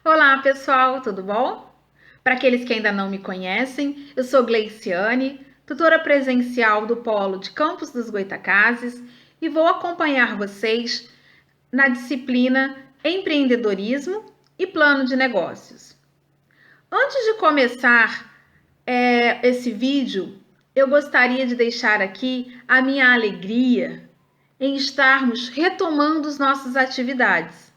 Olá, pessoal, tudo bom? Para aqueles que ainda não me conhecem, eu sou Gleiciane, tutora presencial do Polo de Campos dos Goytacazes e vou acompanhar vocês na disciplina Empreendedorismo e Plano de Negócios. Antes de começar esse vídeo, eu gostaria de deixar aqui a minha alegria em estarmos retomando as nossas atividades.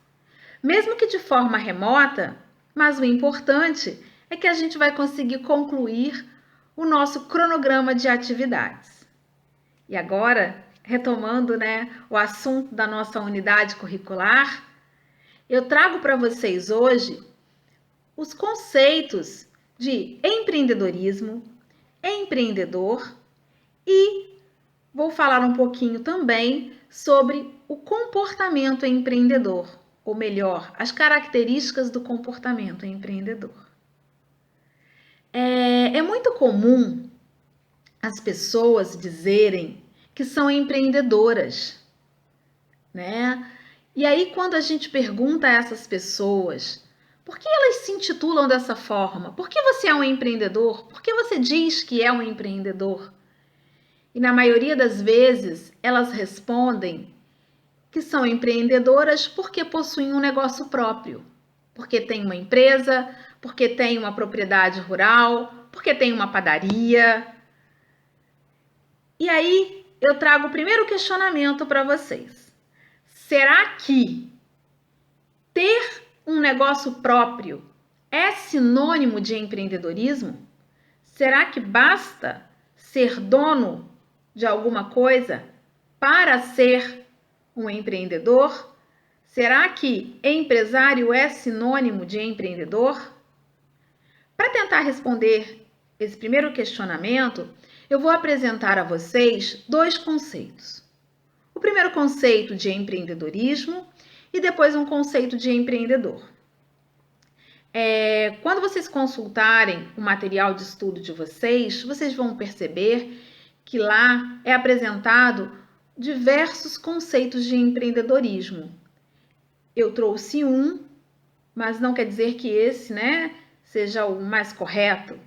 Mesmo que de forma remota, mas o importante é que a gente vai conseguir concluir o nosso cronograma de atividades. E agora, retomando, o assunto da nossa unidade curricular, eu trago para vocês hoje os conceitos de empreendedorismo, empreendedor e vou falar um pouquinho também sobre o comportamento empreendedor, ou melhor, as características do comportamento empreendedor. É muito comum as pessoas dizerem que são empreendedoras, né? E aí, quando a gente pergunta a essas pessoas por que elas se intitulam dessa forma, por que você é um empreendedor, por que você diz que é um empreendedor? E na maioria das vezes elas respondem que são empreendedoras porque possuem um negócio próprio, porque tem uma empresa, porque tem uma propriedade rural, porque tem uma padaria. E aí eu trago o primeiro questionamento para vocês. Será que ter um negócio próprio é sinônimo de empreendedorismo? Será que basta ser dono de alguma coisa para ser um empreendedor? Será que empresário é sinônimo de empreendedor? Para tentar responder esse primeiro questionamento, eu vou apresentar a vocês dois conceitos. O primeiro conceito de empreendedorismo e depois um conceito de empreendedor. Quando vocês consultarem o material de estudo de vocês, vocês vão perceber que lá é apresentado diversos conceitos de empreendedorismo. Eu trouxe um, mas não quer dizer que esse, seja o mais correto.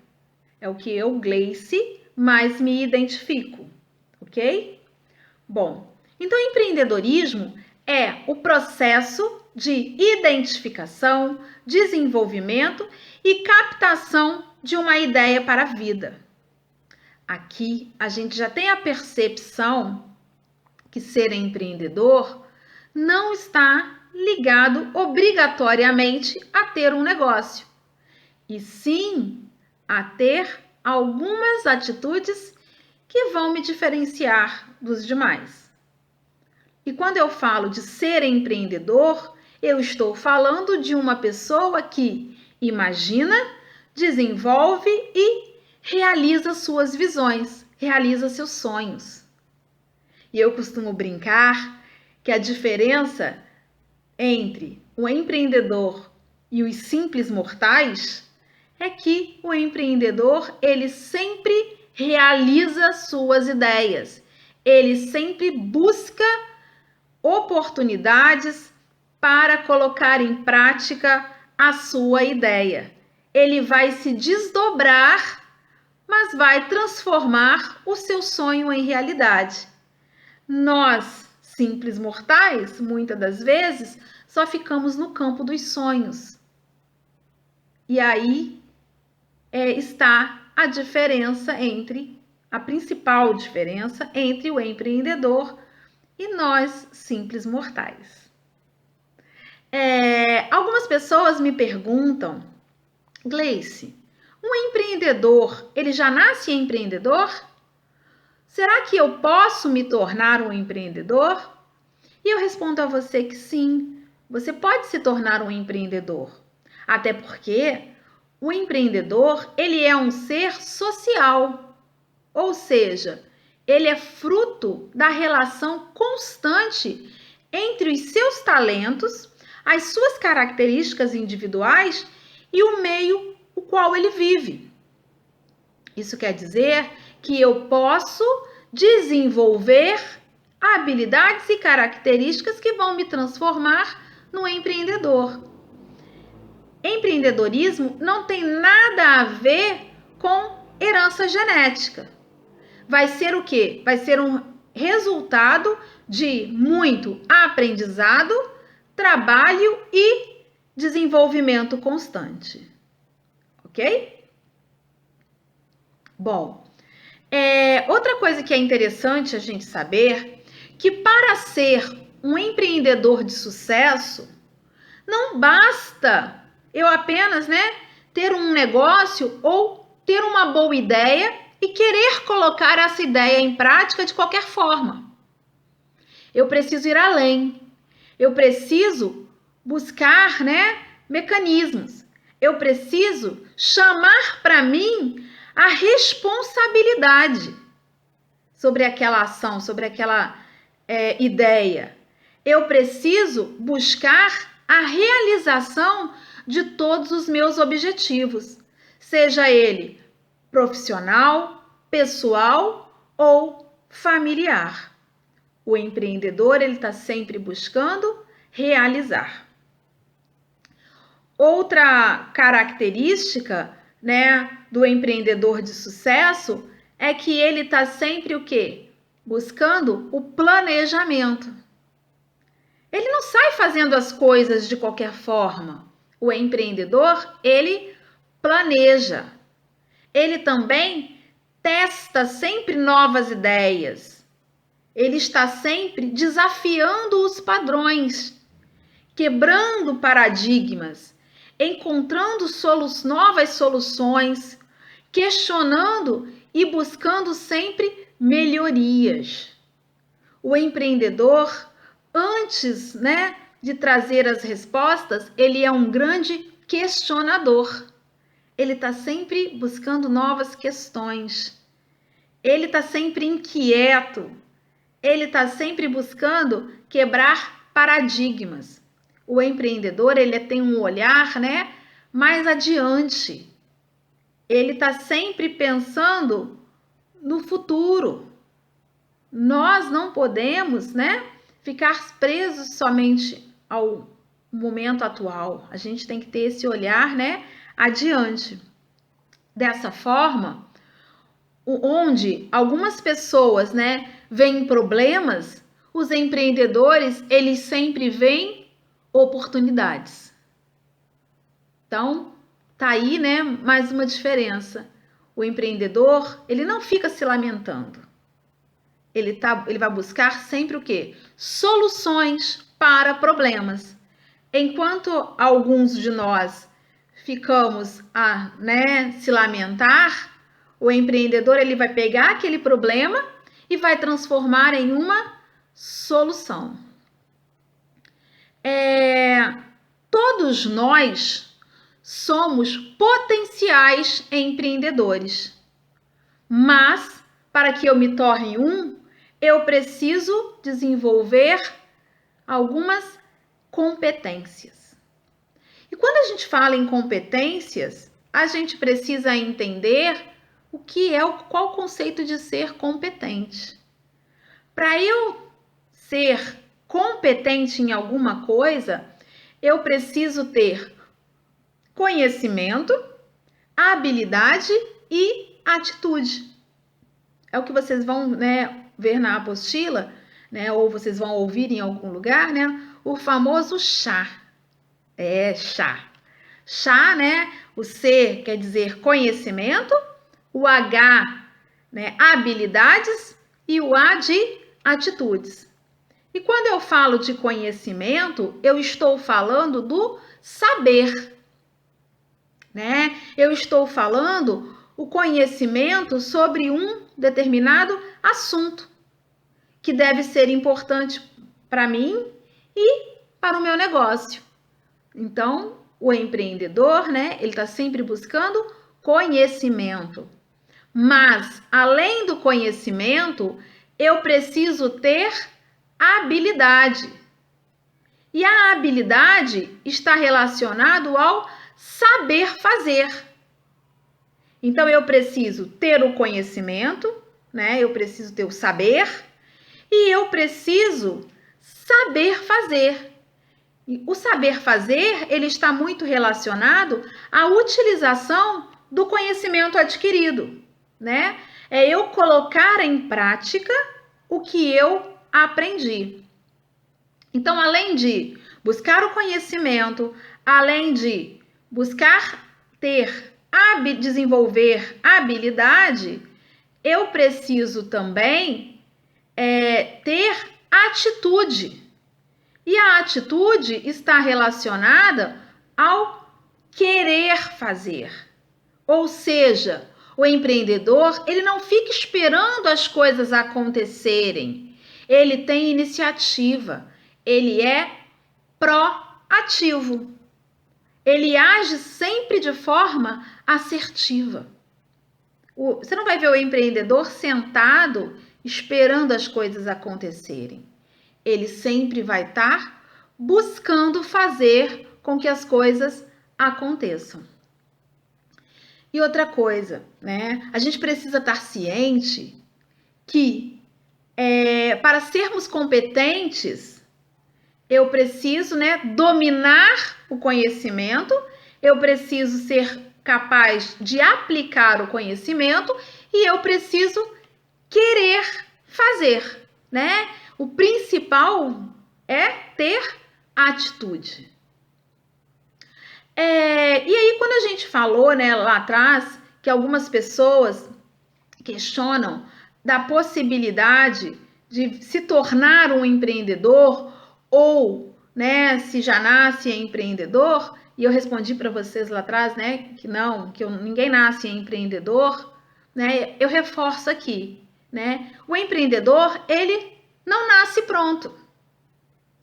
É o que eu, Gleice, mais me identifico, ok? Bom, então empreendedorismo é o processo de identificação, desenvolvimento e captação de uma ideia para a vida. Aqui a gente já tem a percepção que ser empreendedor não está ligado obrigatoriamente a ter um negócio, e sim a ter algumas atitudes que vão me diferenciar dos demais. E quando eu falo de ser empreendedor, eu estou falando de uma pessoa que imagina, desenvolve e realiza suas visões, realiza seus sonhos. E eu costumo brincar que a diferença entre o empreendedor e os simples mortais é que o empreendedor, ele sempre realiza suas ideias. Ele sempre busca oportunidades para colocar em prática a sua ideia. Ele vai se desdobrar, mas vai transformar o seu sonho em realidade. Nós, simples mortais, muitas das vezes, só ficamos no campo dos sonhos. E aí está a diferença a principal diferença entre o empreendedor e nós, simples mortais. Algumas pessoas me perguntam, Gleice, um empreendedor, ele já nasce empreendedor? Será que eu posso me tornar um empreendedor? E eu respondo a você que sim, você pode se tornar um empreendedor. Até porque o empreendedor, ele é um ser social, ou seja, ele é fruto da relação constante entre os seus talentos, as suas características individuais e o meio o qual ele vive. Isso quer dizer que eu posso desenvolver habilidades e características que vão me transformar no empreendedor. empreendedorismo não tem nada a ver com herança genética. Vai ser o quê? Vai ser um resultado de muito aprendizado, trabalho e desenvolvimento constante. Ok? Bom, outra coisa que é interessante a gente saber, que para ser um empreendedor de sucesso, não basta eu apenas, ter um negócio ou ter uma boa ideia e querer colocar essa ideia em prática de qualquer forma. Eu preciso ir além. Eu preciso buscar, mecanismos. Eu preciso chamar para mim a responsabilidade sobre aquela ação, sobre aquela ideia. Eu preciso buscar a realização de todos os meus objetivos, seja ele profissional, pessoal ou familiar. O empreendedor, ele está sempre buscando realizar. Outra característica, do empreendedor de sucesso é que ele está sempre o quê? Buscando o planejamento. Ele não sai fazendo as coisas de qualquer forma. O empreendedor, ele planeja. Ele também testa sempre novas ideias. Ele está sempre desafiando os padrões, quebrando paradigmas, encontrando novas soluções, questionando e buscando sempre melhorias. O empreendedor, antes, de trazer as respostas, ele é um grande questionador. Ele está sempre buscando novas questões. Ele está sempre inquieto. Ele está sempre buscando quebrar paradigmas. O empreendedor, ele tem um olhar, mais adiante. Ele está sempre pensando no futuro. Nós não podemos, ficar presos somente ao momento atual. A gente tem que ter esse olhar, adiante. Dessa forma, onde algumas pessoas, veem problemas, os empreendedores, eles sempre veem oportunidades. Então, tá aí, mais uma diferença. O empreendedor, ele não fica se lamentando. Ele vai buscar sempre o quê? Soluções para problemas. Enquanto alguns de nós ficamos a, se lamentar, o empreendedor, ele vai pegar aquele problema e vai transformar em uma solução. Todos nós somos potenciais empreendedores, mas para que eu me torne eu preciso desenvolver algumas competências. E quando a gente fala em competências, a gente precisa entender qual o conceito de ser competente. Para eu ser competente em alguma coisa, eu preciso ter conhecimento, habilidade e atitude. É o que vocês vão, ver na apostila, ou vocês vão ouvir em algum lugar, o famoso chá. Chá. Chá, o C quer dizer conhecimento, o H, habilidades e o A de atitudes. E quando eu falo de conhecimento, eu estou falando do saber, Eu estou falando o conhecimento sobre um determinado assunto que deve ser importante para mim e para o meu negócio. Então, o empreendedor, ele está sempre buscando conhecimento. Mas, além do conhecimento, eu preciso ter habilidade. E a habilidade está relacionado ao saber fazer. Então, eu preciso ter o conhecimento, eu preciso ter o saber e eu preciso saber fazer. O saber fazer, ele está muito relacionado à utilização do conhecimento adquirido, né? É eu colocar em prática o que eu aprendi. Então, além de buscar o conhecimento, além de buscar desenvolver habilidade, eu preciso também ter atitude. E a atitude está relacionada ao querer fazer. Ou seja, o empreendedor, ele não fica esperando as coisas acontecerem. Ele tem iniciativa, ele é proativo. Ele age sempre de forma assertiva. Você não vai ver o empreendedor sentado esperando as coisas acontecerem. Ele sempre vai estar buscando fazer com que as coisas aconteçam. E outra coisa, né? A gente precisa estar ciente que para sermos competentes, eu preciso, né, dominar o conhecimento, eu preciso ser capaz de aplicar o conhecimento e eu preciso querer fazer, né? O principal é ter atitude. E aí, quando a gente falou, né, lá atrás, que algumas pessoas questionam da possibilidade de se tornar um empreendedor ou, né, se já nasce empreendedor, e eu respondi para vocês lá atrás, né, que não, que ninguém nasce empreendedor, né? Eu reforço aqui, né? O empreendedor, ele não nasce pronto.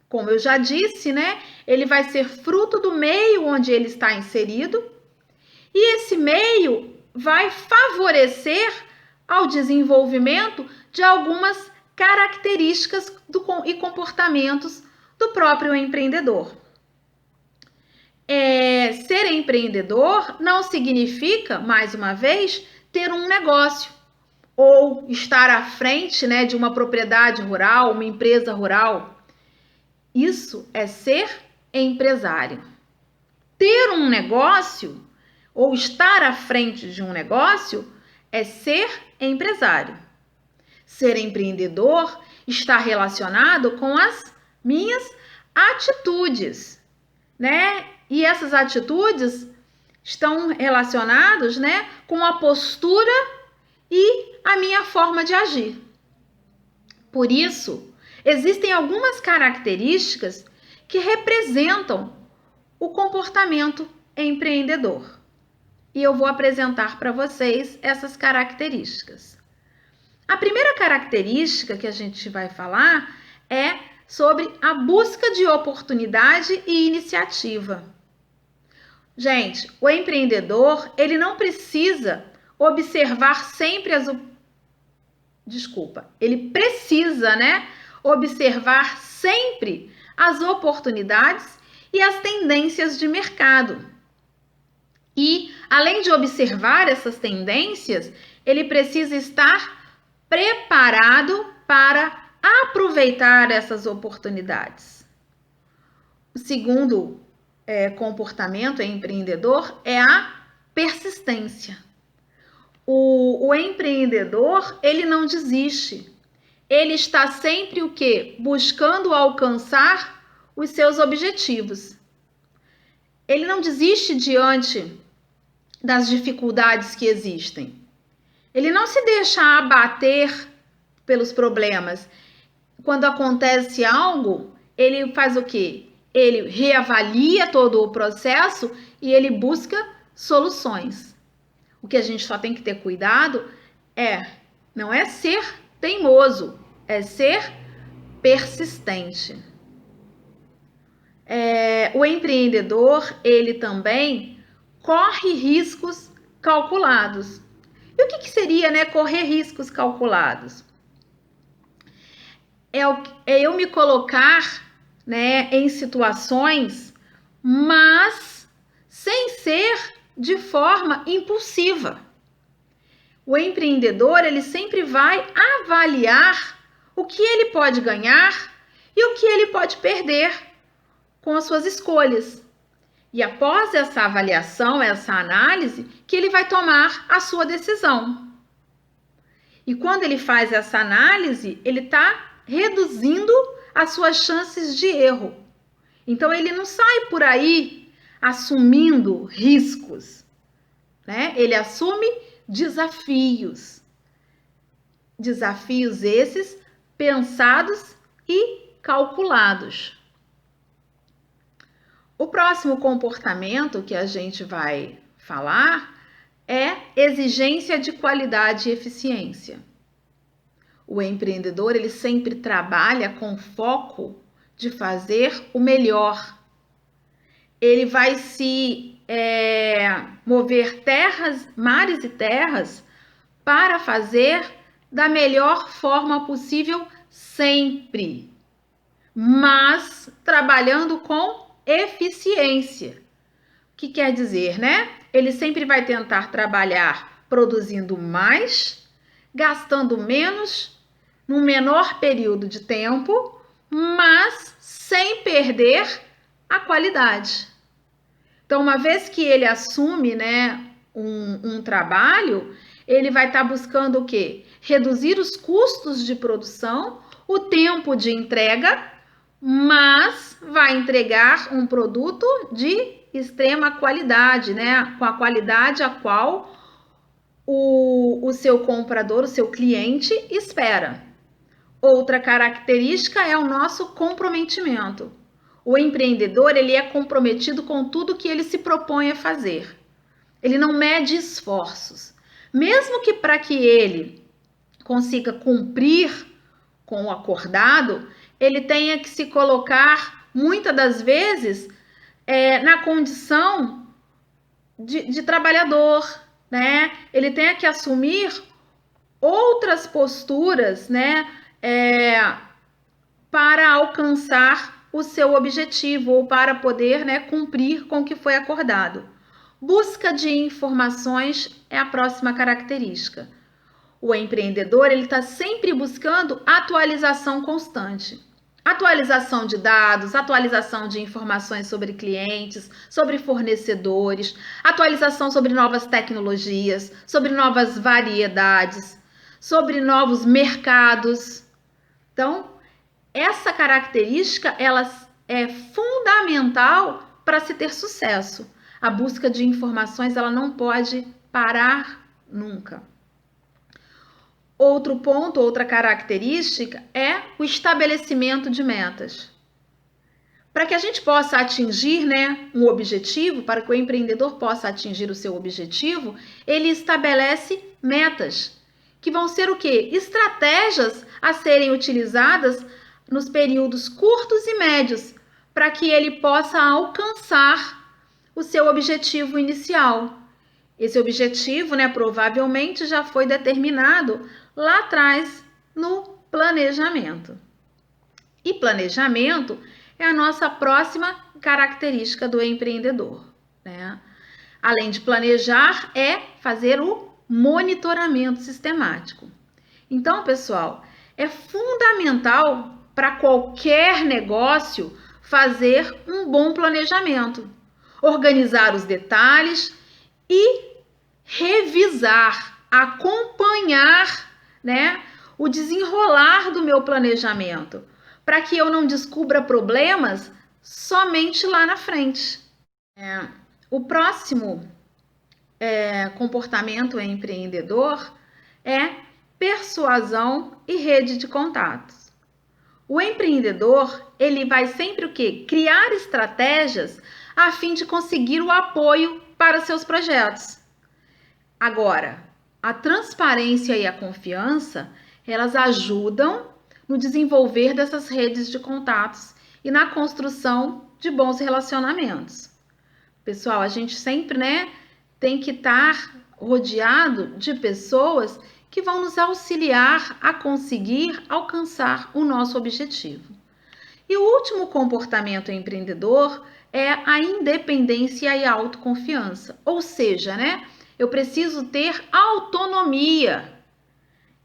Como eu já disse, né? Ele vai ser fruto do meio onde ele está inserido e esse meio vai favorecer ao desenvolvimento de algumas características e comportamentos do próprio empreendedor. Ser empreendedor não significa, mais uma vez, ter um negócio ou estar à frente, né, de uma propriedade rural, uma empresa rural. Isso é ser empresário. Ter um negócio ou estar à frente de um negócio é ser empresário. Ser empreendedor está relacionado com as minhas atitudes, né? E essas atitudes estão relacionadas, né, com a postura e a minha forma de agir. Por isso, existem algumas características que representam o comportamento empreendedor. E eu vou apresentar para vocês essas características. A primeira característica que a gente vai falar é sobre a busca de oportunidade e iniciativa. Gente, o empreendedor, ele não precisa observar sempre ele precisa, né, observar sempre as oportunidades e as tendências de mercado. E, além de observar essas tendências, ele precisa estar preparado para aproveitar essas oportunidades. O segundo comportamento empreendedor é a persistência. O empreendedor, ele não desiste. Ele está sempre o quê? Buscando alcançar os seus objetivos. Ele não desiste diante das dificuldades que existem. Ele não se deixa abater pelos problemas. Quando acontece algo, ele faz o quê? Ele reavalia todo o processo e ele busca soluções. O que a gente só tem que ter cuidado não é ser teimoso, é ser persistente. O empreendedor, ele também corre riscos calculados. E o que seria, né, correr riscos calculados? É eu me colocar, né, em situações, mas sem ser de forma impulsiva. O empreendedor, ele sempre vai avaliar o que ele pode ganhar e o que ele pode perder com as suas escolhas. E após essa avaliação, essa análise, que ele vai tomar a sua decisão. E quando ele faz essa análise, ele está reduzindo as suas chances de erro. Então, ele não sai por aí assumindo riscos, né? Ele assume desafios. Desafios esses pensados e calculados. O próximo comportamento que a gente vai falar é exigência de qualidade e eficiência. O empreendedor, ele sempre trabalha com foco de fazer o melhor. Ele vai se mover terras, mares e terras para fazer da melhor forma possível sempre, mas trabalhando com eficiência. O que quer dizer, né? Ele sempre vai tentar trabalhar produzindo mais, gastando menos, num menor período de tempo, mas sem perder a qualidade. Então, uma vez que ele assume, né, um trabalho, ele vai estar buscando o quê? Reduzir os custos de produção, o tempo de entrega, mas vai entregar um produto de extrema qualidade, né? Com a qualidade a qual o seu comprador, o seu cliente espera. Outra característica é o nosso comprometimento. O empreendedor, ele é comprometido com tudo que ele se propõe a fazer. Ele não mede esforços. Mesmo que para que ele consiga cumprir com o acordado, ele tenha que se colocar, muitas das vezes, na condição de trabalhador, né? Ele tenha que assumir outras posturas, né? Para alcançar o seu objetivo ou para poder, né, cumprir com o que foi acordado. Busca de informações é a próxima característica. O empreendedor, ele está sempre buscando atualização constante. Atualização de dados, atualização de informações sobre clientes, sobre fornecedores, atualização sobre novas tecnologias, sobre novas variedades, sobre novos mercados. Então, essa característica, ela é fundamental para se ter sucesso. A busca de informações, ela não pode parar nunca. Outro ponto, outra característica é o estabelecimento de metas. Para que a gente possa atingir, né, um objetivo, para que o empreendedor possa atingir o seu objetivo, ele estabelece metas, que vão ser o quê? Estratégias a serem utilizadas nos períodos curtos e médios, para que ele possa alcançar o seu objetivo inicial. Esse objetivo, né, provavelmente já foi determinado lá atrás no planejamento. E planejamento é a nossa próxima característica do empreendedor, né? Além de planejar, é fazer o monitoramento sistemático. Então, pessoal, é fundamental para qualquer negócio fazer um bom planejamento, organizar os detalhes e revisar, acompanhar, né, o desenrolar do meu planejamento, para que eu não descubra problemas somente lá na frente. O próximo comportamento empreendedor é persuasão e rede de contatos. O empreendedor, ele vai sempre o quê? Criar estratégias a fim de conseguir o apoio para seus projetos. Agora, a transparência e a confiança, elas ajudam no desenvolver dessas redes de contatos e na construção de bons relacionamentos. Pessoal, a gente sempre, né, tem que estar rodeado de pessoas que vão nos auxiliar a conseguir alcançar o nosso objetivo. E o último comportamento empreendedor é a independência e a autoconfiança. Ou seja, né, eu preciso ter autonomia.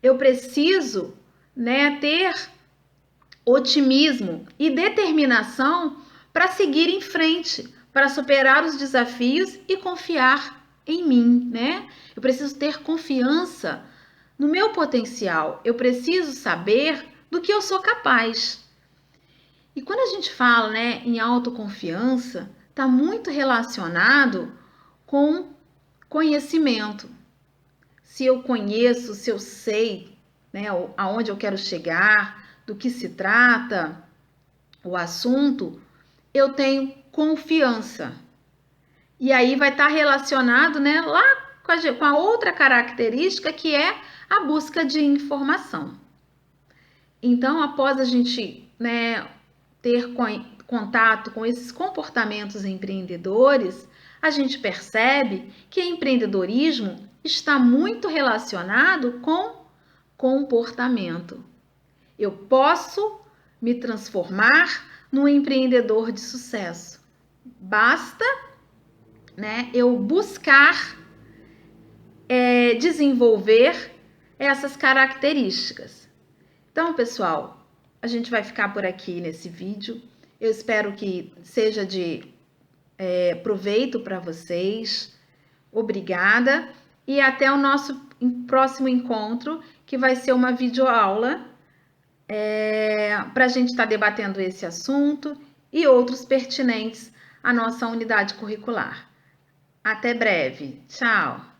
Eu preciso, né, ter otimismo e determinação para seguir em frente, para superar os desafios e confiar em mim, né? Eu preciso ter confiança no meu potencial. Eu preciso saber do que eu sou capaz. E quando a gente fala, né, em autoconfiança, está muito relacionado com conhecimento. Se eu conheço, se eu sei, né, aonde eu quero chegar, do que se trata o assunto, eu tenho confiança. E aí vai estar relacionado, né, lá com a outra característica que é a busca de informação. Então, após a gente, né, ter contato com esses comportamentos empreendedores, a gente percebe que empreendedorismo está muito relacionado com comportamento. Eu posso me transformar num empreendedor de sucesso. Basta, né, eu buscar desenvolver essas características. Então, pessoal, a gente vai ficar por aqui nesse vídeo. Eu espero que seja de proveito para vocês. Obrigada e até o nosso próximo encontro, que vai ser uma videoaula para a gente estar debatendo esse assunto e outros pertinentes à nossa unidade curricular. Até breve. Tchau!